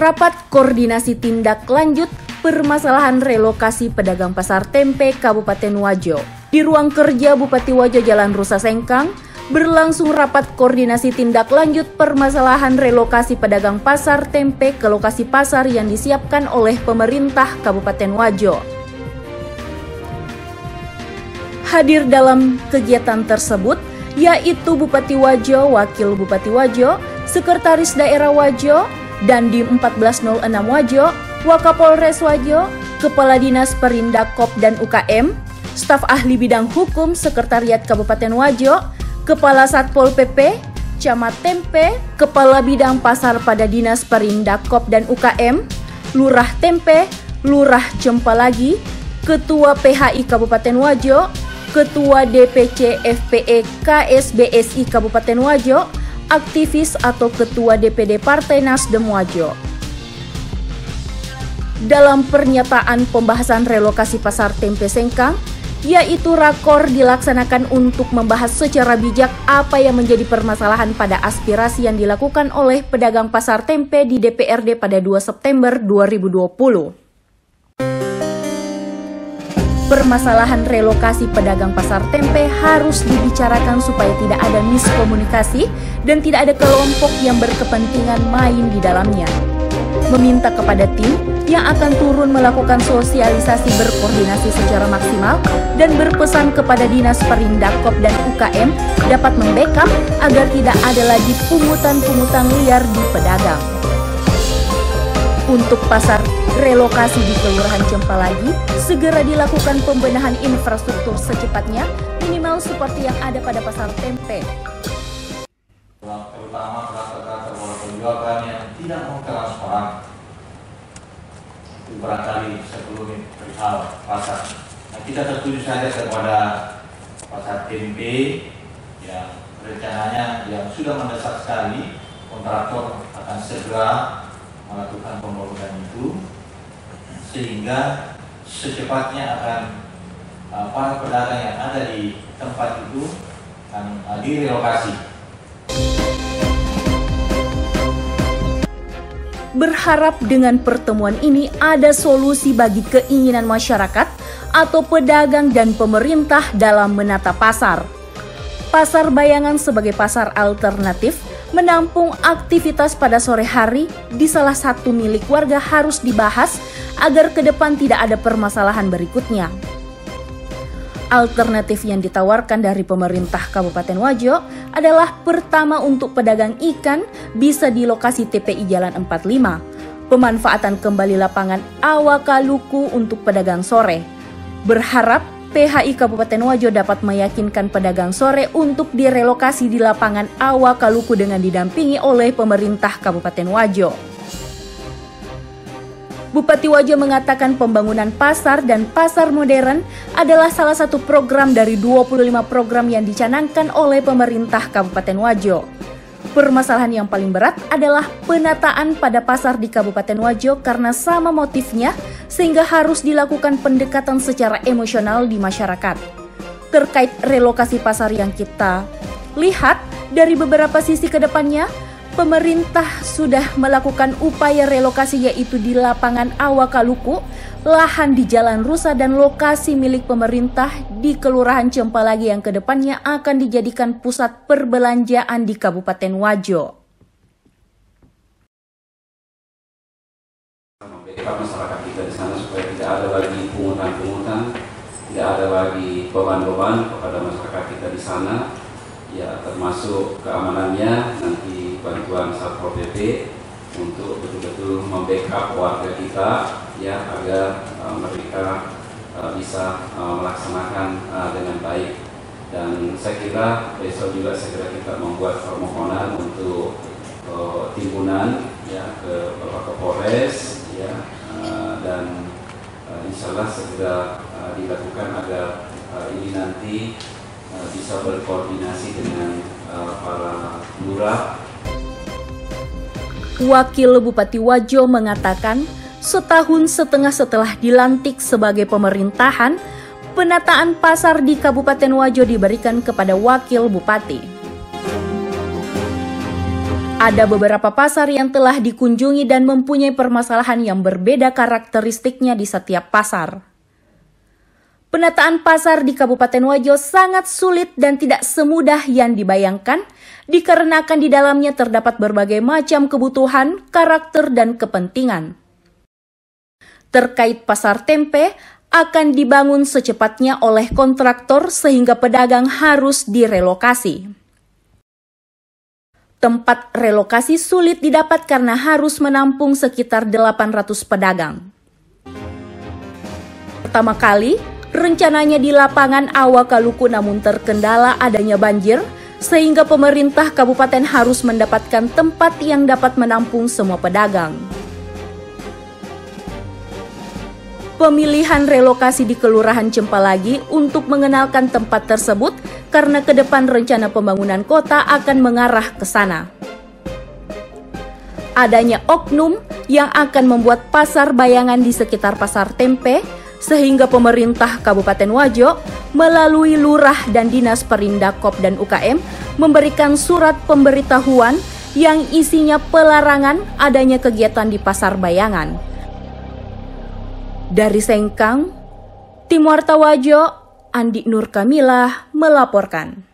Rapat koordinasi tindak lanjut permasalahan relokasi pedagang pasar tempe Kabupaten Wajo. Di ruang kerja Bupati Wajo Jalan Rusa Sengkang, berlangsung rapat koordinasi tindak lanjut permasalahan relokasi pedagang pasar tempe ke lokasi pasar yang disiapkan oleh pemerintah Kabupaten Wajo. Hadir dalam kegiatan tersebut yaitu Bupati Wajo, Wakil Bupati Wajo, Sekretaris Daerah Wajo, Dandim 1406 Wajo, Wakapolres Wajo, Kepala Dinas Perindakop dan UKM, staf ahli bidang hukum Sekretariat Kabupaten Wajo, Kepala Satpol PP, Camat Tempe, Kepala Bidang Pasar pada Dinas Perindakop dan UKM, Lurah Tempe, Lurah Cempalagi, Ketua PHI Kabupaten Wajo, Ketua DPC FPE KSBSI Kabupaten Wajo, aktivis atau Ketua DPD Partai Nasdem Wajo. Dalam pernyataan pembahasan relokasi pasar tempe Sengkang, yaitu rakor dilaksanakan untuk membahas secara bijak apa yang menjadi permasalahan pada aspirasi yang dilakukan oleh pedagang pasar tempe di DPRD pada 2 September 2020. Permasalahan relokasi pedagang pasar tempe harus dibicarakan supaya tidak ada miskomunikasi dan tidak ada kelompok yang berkepentingan main di dalamnya. Meminta kepada tim yang akan turun melakukan sosialisasi berkoordinasi secara maksimal dan berpesan kepada Dinas Perindakop dan UKM dapat membackup agar tidak ada lagi pungutan-pungutan liar di pedagang. Untuk pasar relokasi di Kelurahan Cempalagi, segera dilakukan pembenahan infrastruktur secepatnya, minimal seperti yang ada pada pasar tempe. Terutama kata-kata penjualan yang tidak transparan. Itu barangkali sebelum perihal pasar. Nah, kita tertuju saja kepada pasar tempe yang rencananya yang sudah mendesak sekali, kontraktor akan segera melakukan pembangunan itu sehingga secepatnya akan para pedagang yang ada di tempat itu akan direlokasi. Berharap dengan pertemuan ini ada solusi bagi keinginan masyarakat atau pedagang dan pemerintah dalam menata pasar. Pasar bayangan sebagai pasar alternatif menampung aktivitas pada sore hari di salah satu milik warga harus dibahas agar ke depan tidak ada permasalahan berikutnya. Alternatif yang ditawarkan dari pemerintah Kabupaten Wajo adalah pertama untuk pedagang ikan bisa di lokasi TPI Jalan 45, pemanfaatan kembali lapangan Awakaluku untuk pedagang sore. Berharap PHI Kabupaten Wajo dapat meyakinkan pedagang sore untuk direlokasi di lapangan Awakaluku dengan didampingi oleh pemerintah Kabupaten Wajo. Bupati Wajo mengatakan pembangunan pasar dan pasar modern adalah salah satu program dari 25 program yang dicanangkan oleh pemerintah Kabupaten Wajo. Permasalahan yang paling berat adalah penataan pada pasar di Kabupaten Wajo karena sama motifnya sehingga harus dilakukan pendekatan secara emosional di masyarakat. Terkait relokasi pasar yang kita lihat dari beberapa sisi ke depannya, pemerintah sudah melakukan upaya relokasi yaitu di lapangan Awakaluku, lahan di Jalan Rusa dan lokasi milik pemerintah di Kelurahan Cempalagi yang kedepannya akan dijadikan pusat perbelanjaan di Kabupaten Wajo. Membackup masyarakat kita di sana supaya tidak ada lagi pungutan-pungutan, tidak ada lagi beban-beban kepada masyarakat kita di sana, ya termasuk keamanannya nanti bantuan Satpol PP untuk betul-betul membackup warga kita ya agar mereka bisa melaksanakan dengan baik. Dan saya kira besok juga segera kita membuat permohonan untuk timbunan ya ke Bapak Kapolres ya dan insya Allah segera dilakukan agar ini nanti bisa berkoordinasi dengan para lurah. Wakil Bupati Wajo mengatakan, setahun setengah setelah dilantik sebagai pemerintahan, penataan pasar di Kabupaten Wajo diberikan kepada Wakil Bupati. Ada beberapa pasar yang telah dikunjungi dan mempunyai permasalahan yang berbeda karakteristiknya di setiap pasar. Penataan pasar di Kabupaten Wajo sangat sulit dan tidak semudah yang dibayangkan, dikarenakan di dalamnya terdapat berbagai macam kebutuhan, karakter, dan kepentingan. Terkait pasar tempe, akan dibangun secepatnya oleh kontraktor sehingga pedagang harus direlokasi. Tempat relokasi sulit didapat karena harus menampung sekitar 800 pedagang. Pertama kali, rencananya di lapangan Awakaluku namun terkendala adanya banjir, sehingga pemerintah kabupaten harus mendapatkan tempat yang dapat menampung semua pedagang. Pemilihan relokasi di Kelurahan Cempalagi untuk mengenalkan tempat tersebut karena ke depan rencana pembangunan kota akan mengarah ke sana. Adanya oknum yang akan membuat pasar bayangan di sekitar pasar tempe, sehingga pemerintah Kabupaten Wajo melalui lurah dan Dinas Perindakop dan UKM memberikan surat pemberitahuan yang isinya pelarangan adanya kegiatan di pasar bayangan. Dari Sengkang, Tim Warta Wajo, Andi Nur Kamilah melaporkan.